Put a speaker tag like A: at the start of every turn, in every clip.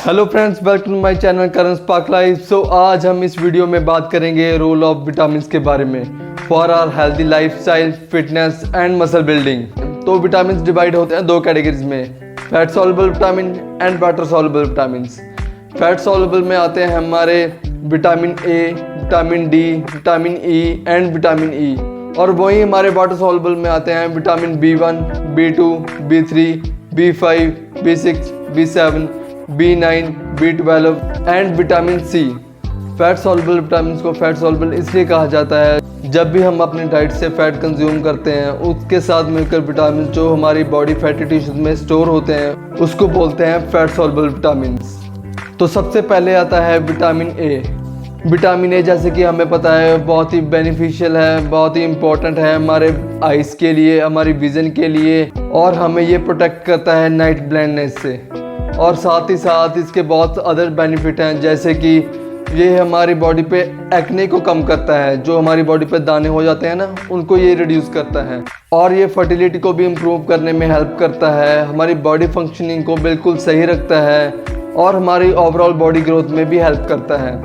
A: Hello friends, welcome to my channel Karan spark life. So आज हम इस वीडियो में बात करेंगे रोल ऑफ विटामिन के बारे में for our healthy lifestyle, fitness and muscle building. तो विटामिन डिवाइड होते हैं दो कैटेगरीज में, fat soluble vitamin and water soluble vitamin. Fat soluble में आते हैं हमारे vitamin A, vitamin D, vitamin E and vitamin E. और वहीं हमारे वाटर सॉल्युबल में आते हैं vitamin B1, B2, B3, B5, B6, B7, B9, B12 and vitamin C. Fat soluble vitamin को फैट सॉल्युबल इसलिए कहा जाता है जब भी हम अपनी डाइट से फैट कंज्यूम करते हैं उसके साथ मिलकर विटामिन जो हमारी बॉडी फैटी टिश्यूज में स्टोर होते हैं उसको बोलते हैं फैट सॉल्युबल विटामिन। तो सबसे पहले आता है विटामिन ए। विटामिन ए जैसे कि हमें पता है बहुत ही बेनिफिशियल है, बहुत ही इम्पोर्टेंट है हमारे आइज़ के लिए, हमारी विज़न के लिए, और हमें ये प्रोटेक्ट करता है नाइट ब्लाइंडनेस से। और साथ ही साथ इसके बहुत अदर बेनिफिट हैं, जैसे कि ये हमारी बॉडी पे एक्ने को कम करता है, जो हमारी बॉडी पे दाने हो जाते हैं ना उनको ये रिड्यूस करता है। और ये फर्टिलिटी को भी इम्प्रूव करने में हेल्प करता है, हमारी बॉडी फंक्शनिंग को बिल्कुल सही रखता है और हमारी ओवरऑल बॉडी ग्रोथ में भी हेल्प करता है।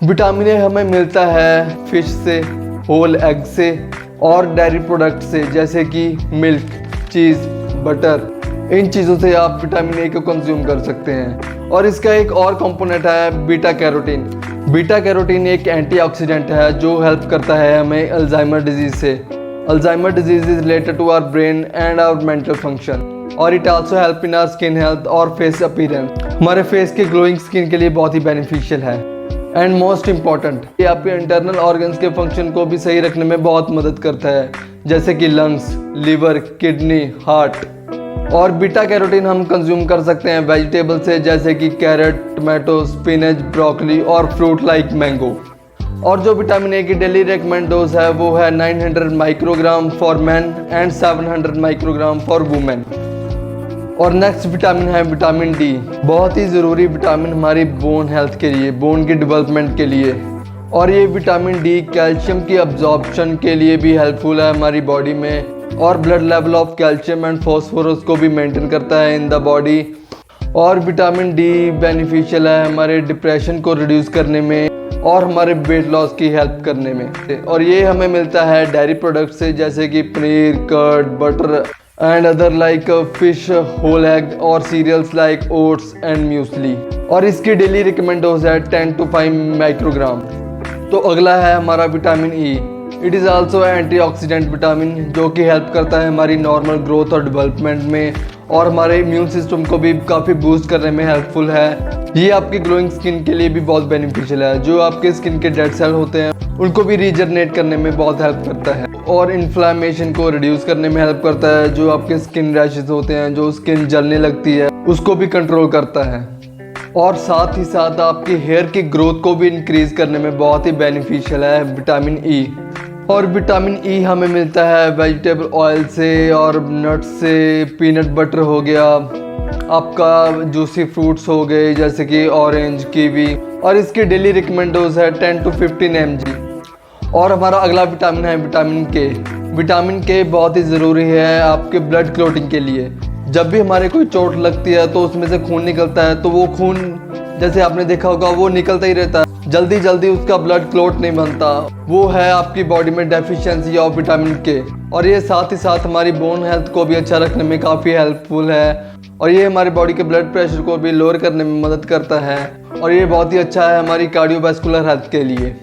A: विटामिन ए हमें मिलता है फिश से, होल एग से और डेयरी प्रोडक्ट से, जैसे कि मिल्क, चीज़, बटर। इन चीज़ों से आप विटामिन ए को कंज्यूम कर सकते हैं। और इसका एक और कंपोनेंट है बीटा कैरोटीन। बीटा कैरोटीन एक एंटीऑक्सीडेंट है जो हेल्प करता है हमें अल्जाइमर डिजीज़ से। Alzheimer disease is related to our brain and our mental function, और it also help in our skin health और फेस अपीयरेंस। हमारे फेस के ग्लोइंग स्किन के लिए बहुत ही बेनिफिशियल है। एंड मोस्ट इम्पॉर्टेंट, ये आपके इंटरनल ऑर्गन्स के फंक्शन को भी सही रखने में बहुत मदद करता है, जैसे कि लंग्स, लिवर, किडनी, हार्ट। और बीटा कैरोटीन हम कंज्यूम कर सकते हैं वेजिटेबल से, जैसे कि कैरेट, टमाटो, स्पिनच, ब्रोकली और फ्रूट लाइक मैंगो। और जो विटामिन ए की डेली रिकमेंड डोज है वो है 900 microgram for man and 700 microgram for women. और नेक्स्ट विटामिन है विटामिन डी। बहुत ही ज़रूरी विटामिन हमारी बोन हेल्थ के लिए, बोन की डेवलपमेंट के लिए। और ये विटामिन डी कैल्शियम की अब्जॉर्प्शन के लिए भी हेल्पफुल है हमारी बॉडी में, और blood level of calcium and phosphorus को भी मेंटेन करता है इन द बॉडी। और विटामिन डी बेनिफिशियल है हमारे डिप्रेशन को रिड्यूस करने में और हमारे वेट लॉस की हेल्प करने में। और ये हमें मिलता है डेयरी प्रोडक्ट से, जैसे कि paneer, curd, butter and other like fish, whole egg और cereals like oats and muesli. और इसकी डेली रिकमेंड डोज है 10 to 5 माइक्रोग्राम। तो अगला है हमारा vitamin E. It is also antioxidant vitamin जो कि हेल्प करता है हमारी नॉर्मल ग्रोथ और डेवलपमेंट में, और हमारे इम्यून सिस्टम को भी काफ़ी बूस्ट करने में हेल्पफुल है। ये आपकी ग्लोइंग स्किन के लिए भी बहुत बेनिफिशियल है, जो आपके स्किन के डेड सेल होते हैं उनको भी रीजनरेट करने में बहुत हेल्प करता है, और इन्फ्लामेशन को रिड्यूस करने में हेल्प करता है। जो आपके स्किन रैशेस होते हैं, जो स्किन जलने लगती है, उसको भी कंट्रोल करता है। और साथ ही साथ आपकी हेयर की ग्रोथ को भी इंक्रीज करने में बहुत ही बेनिफिशियल है विटामिन ई। और विटामिन ई हमें मिलता है वेजिटेबल ऑयल से और नट्स से, पीनट बटर हो गया, आपका जूसी फ्रूट्स हो गए जैसे कि ऑरेंज, कीवी। और इसकी डेली रिकमेंड डोज है 10 to 15 mg। और हमारा अगला विटामिन है विटामिन के। विटामिन के बहुत ही ज़रूरी है आपके ब्लड क्लॉटिंग के लिए। जब भी हमारे कोई चोट लगती है तो उसमें से खून निकलता है, तो वो खून जैसे आपने देखा होगा वो निकलता ही रहता है, जल्दी जल्दी उसका ब्लड क्लॉट नहीं बनता। वो है आपकी बॉडी में डेफिशिएंसी ऑफ विटामिन के। और ये साथ ही साथ हमारी बोन हेल्थ को भी अच्छा रखने में काफ़ी हेल्पफुल है, और ये हमारी बॉडी के ब्लड प्रेशर को भी लोअर करने में मदद करता है, और ये बहुत ही अच्छा है हमारी कार्डियोवैस्कुलर हेल्थ के लिए।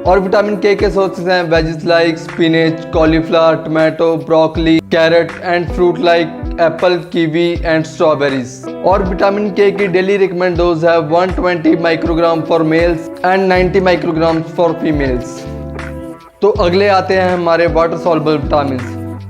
A: और विटामिन के सोर्सेज हैं veggies like spinach, cauliflower, tomato, broccoli, carrot and fruit like apple, kiwi and strawberries. और विटामिन के की डेली रिकमेंड डोज है 120 माइक्रोग्राम फॉर मेल्स एंड 90 माइक्रोग्राम फॉर फीमेल्स। तो अगले आते हैं हमारे वाटर सॉल्युबल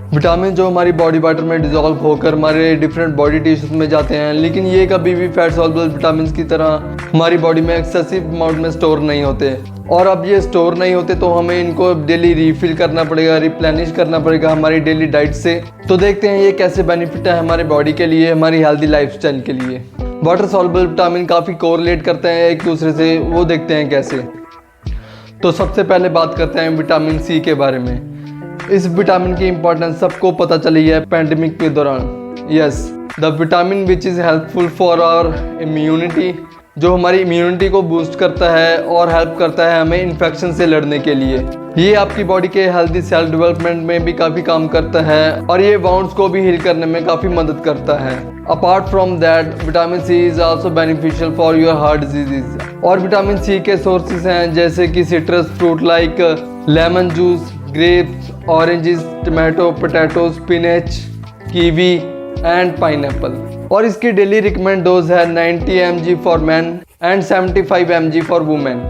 A: विटामिन जो हमारी बॉडी वाटर में डिजोल्व होकर हमारे डिफरेंट बॉडी टिश्यूज में जाते हैं, लेकिन ये कभी भी फैट सॉल्युबल विटामिन की तरह हमारी बॉडी में एक्सेसिव अमाउंट में स्टोर नहीं होते। और अब ये स्टोर नहीं होते तो हमें इनको डेली रिफिल करना पड़ेगा, रिप्लेनिश करना पड़ेगा हमारी डेली डाइट से। तो देखते हैं ये कैसे बेनिफिट है हमारे बॉडी के लिए, हमारी हेल्दी लाइफस्टाइल के लिए। वाटर सॉल्युबल विटामिन काफ़ी कोरिलेट करते हैं एक दूसरे से, वो देखते हैं कैसे। तो सबसे पहले बात करते हैं विटामिन सी के बारे में। इस विटामिन की इम्पोर्टेंस सबको पता चली है पैंडेमिक के दौरान। Yes, the vitamin which is helpful for our immunity, जो हमारी इम्यूनिटी को बूस्ट करता है और हेल्प करता है हमें इन्फेक्शन से लड़ने के लिए। ये आपकी बॉडी के हेल्दी सेल डेवलपमेंट में भी काफ़ी काम करता है और ये वाउंड्स को भी हील करने में काफ़ी मदद करता है। Apart from that vitamin C is also beneficial for your heart disease. और विटामिन सी के सोर्सेज हैं जैसे कि citrus fruit like lemon juice, grapes, oranges, tomato, potato, spinach, kiwi and pineapple. और इसकी डेली रिकमेंड डोज है 90 mg for man and 75 mg for women.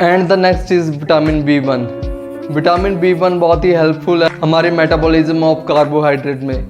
A: And the next is vitamin B1। Vitamin B1 बहुत ही helpful है हमारे metabolism of carbohydrate में।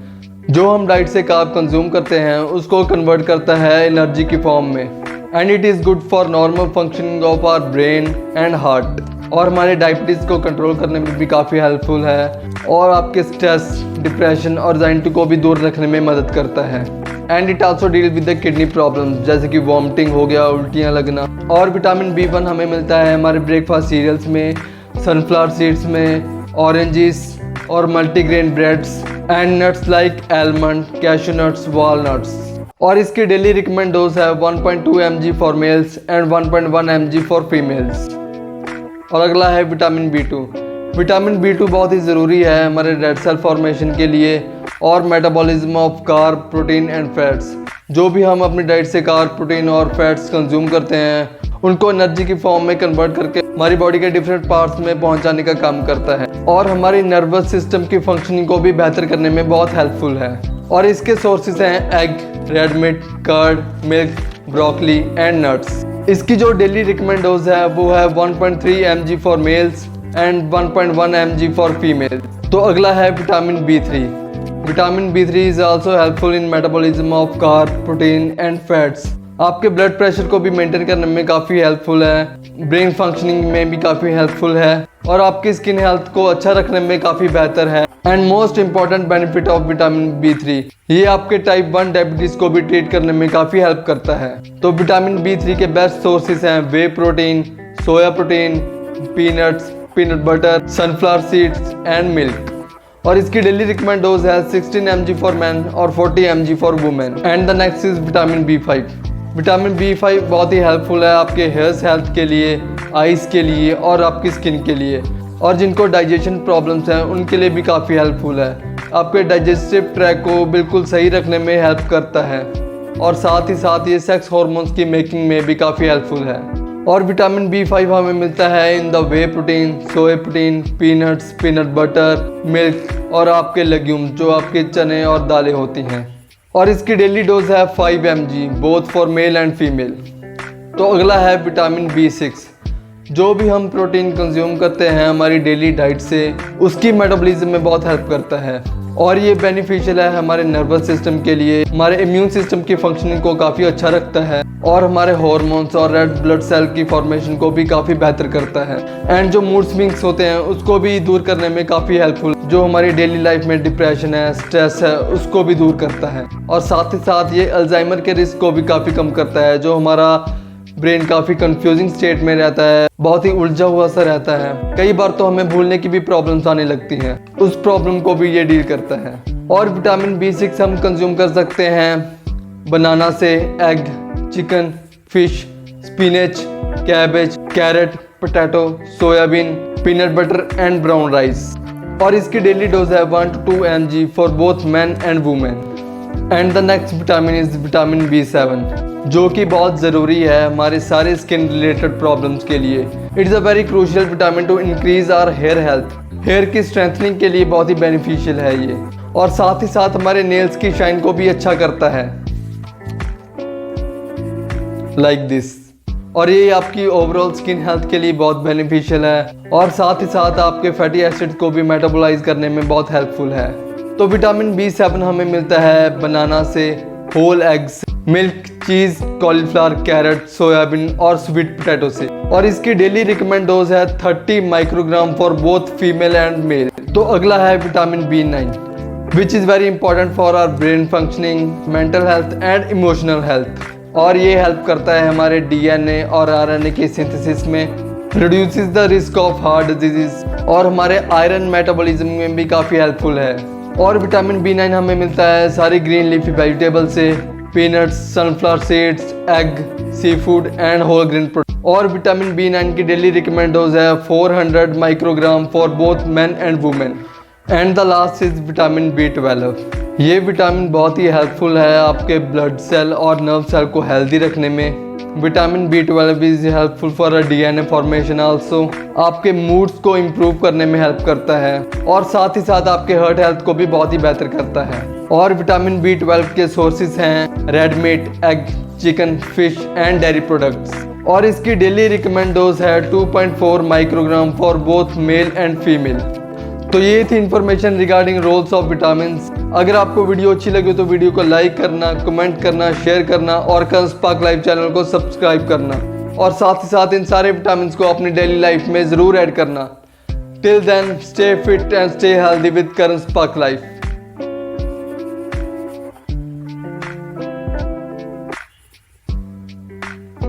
A: जो हम डाइट से कार्ब कंज्यूम करते हैं उसको कन्वर्ट करता है एनर्जी की फॉर्म में। And it is good for normal functioning of our brain and heart. और हमारे डायबिटीज़ को कंट्रोल करने में भी काफ़ी हेल्पफुल है और आपके स्ट्रेस, डिप्रेशन और एंजाइटी को भी दूर रखने में मदद करता है। And it also deal with the kidney problems जैसे कि वॉमिटिंग हो गया, उल्टियाँ लगना। और विटामिन B1 हमें मिलता है हमारे ब्रेकफास्ट सीरियल्स में, सनफ्लावर सीड्स में, ऑरेंजेस और multigrain breads and nuts like almond, cashew nuts, walnuts. और इसकी डेली रिकमेंड डोज है 1.2 mg for males and 1.1 mg for females. और अगला है विटामिन B2। विटामिन B2 बहुत ही ज़रूरी है हमारे रेड सेल फॉर्मेशन के लिए और metabolism of carb, protein and fats. जो भी हम अपनी डाइट से कार्ब, प्रोटीन और फैट्स कंज्यूम करते हैं उनको एनर्जी की फॉर्म में कन्वर्ट करके हमारी बॉडी के डिफरेंट पार्ट्स में पहुंचाने का काम करता है और हमारी नर्वस सिस्टम की फंक्शनिंग को भी बेहतर करने में बहुत हेल्पफुल है। और इसके सोर्सेज हैं egg, red meat, curd, milk, broccoli and nuts. इसकी जो डेली रिकमेंड डोज है वो है 1.3 mg for males and 1.1 mg for female. तो अगला है vitamin B3। Vitamin B3 is also helpful in metabolism of carb, protein and fats. आपके blood pressure को भी मेंटेन करने में काफ़ी हेल्पफुल है, ब्रेन फंक्शनिंग में भी काफ़ी हेल्पफुल है और आपकी स्किन हेल्थ को अच्छा रखने में काफ़ी बेहतर है। And most important benefit of vitamin B3, ये आपके टाइप 1 डायबिटीज़ को भी ट्रीट करने में काफ़ी हेल्प करता है। तो विटामिन B3 के बेस्ट सोर्सेज हैं whey protein, soya protein, peanuts, peanut butter, sunflower seeds and milk. और इसकी डेली रिकमेंड डोज है 16 mg फॉर मैन और 40 mg for women. And the next is vitamin B5। Vitamin B5 बहुत ही helpful है आपके hairs health के लिए, आइज़ के लिए और आपकी स्किन के लिए। और जिनको डाइजेशन प्रॉब्लम्स हैं उनके लिए भी काफ़ी हेल्पफुल है। आपके डाइजेस्टिव ट्रैक को बिल्कुल सही रखने में हेल्प करता है और साथ ही साथ ये सेक्स हार्मोन्स की मेकिंग में भी काफ़ी हेल्पफुल है। और विटामिन B5 हमें मिलता है in the way protein, soya protein, peanuts, peanut butter, milk और आपके लेग्यूम जो आपके चने और दालें होती हैं। और इसकी डेली डोज है 5 mg both for male and female. तो अगला है विटामिन B6। जो भी हम प्रोटीन कंज्यूम करते हैं हमारी डेली डाइट से उसकी मेटाबॉलिज्म में बहुत हेल्प करता है और ये बेनिफिशियल है हमारे नर्वस सिस्टम के लिए, हमारे इम्यून सिस्टम की फंक्शनिंग को काफ़ी अच्छा रखता है और हमारे हार्मोन्स और रेड ब्लड सेल की फॉर्मेशन को भी काफ़ी बेहतर करता है। एंड जो मूड स्विंग्स होते हैं उसको भी दूर करने में काफ़ी हेल्पफुल, जो हमारी डेली लाइफ में डिप्रेशन है, स्ट्रेस है, उसको भी दूर करता है। और साथ ही साथ ये अल्जाइमर के रिस्क को भी काफ़ी कम करता है। जो हमारा ब्रेन काफ़ी कंफ्यूजिंग स्टेट में रहता है, बहुत ही उलझा हुआ सा रहता है, कई बार तो हमें भूलने की भी प्रॉब्लम्स आने लगती हैं, उस प्रॉब्लम को भी ये डील करता है। और विटामिन B6 हम कंज्यूम कर सकते हैं बनाना से, egg, chicken, fish, spinach, cabbage, carrot, potato, soybean, peanut butter and brown rice. और इसकी डेली डोज है 1 to 2 mg for both man and women. And the next vitamin is vitamin B7 जो कि बहुत ज़रूरी है हमारे सारे स्किन रिलेटेड प्रॉब्लम्स के लिए। It is a very crucial vitamin to increase our hair health. Hair की स्ट्रेंथनिंग के लिए बहुत ही बेनिफिशियल है ये और साथ ही साथ हमारे नेल्स की शाइन को भी अच्छा करता है लाइक दिस। और ये आपकी ओवरऑल स्किन हेल्थ के लिए बहुत बेनिफिशियल है और साथ ही साथ आपके फैटी एसिड को भी मेटाबोलाइज करने में बहुत हेल्पफुल है। तो विटामिन B7 हमें मिलता है बनाना से, whole eggs, milk, cheese, cauliflower, carrot, soybean और स्वीट पोटैटो से। और इसकी डेली रिकमेंड डोज है 30 microgram for both female and male. तो अगला है vitamin B9 which is very important for our brain functioning, mental health and emotional health. और ये हेल्प करता है हमारे DNA और RNA की सिंथेसिस में, reduces the risk of heart disease और हमारे आयरन मेटाबॉलिज्म में भी काफ़ी हेल्पफुल है। और विटामिन B9 हमें मिलता है सारी ग्रीन लीफी वेजिटेबल से, peanuts, sunflower seeds, egg, sea food and whole grain product. और विटामिन B9 की डेली रिकमेंड डोज है 400 microgram for both men and women. And the last is vitamin B12। ये vitamin बहुत ही helpful है आपके blood cell और nerve cell को हेल्दी रखने में। Vitamin B12 is helpful for a DNA formation also, आपके मूड्स को इम्प्रूव करने में हेल्प करता है और साथ ही साथ आपके हार्ट हेल्थ को भी बहुत ही बेहतर करता है। और विटामिन B12 के सोर्सेज हैं red meat, egg, chicken, fish and dairy products. और इसकी डेली रिकमेंड डोज है 2.4 microgram for both male and female. तो ये थी information regarding roles of vitamins. अगर आपको वीडियो अच्छी लगी तो वीडियो को लाइक करना, कमेंट करना, शेयर करना और कर्न स्पार्क लाइव चैनल को सब्सक्राइब करना और साथ ही साथ इन सारे विटामिन्स को अपनी डेली लाइफ में ज़रूर ऐड करना। Till then stay fit and stay healthy with कर्न स्पार्क लाइफ।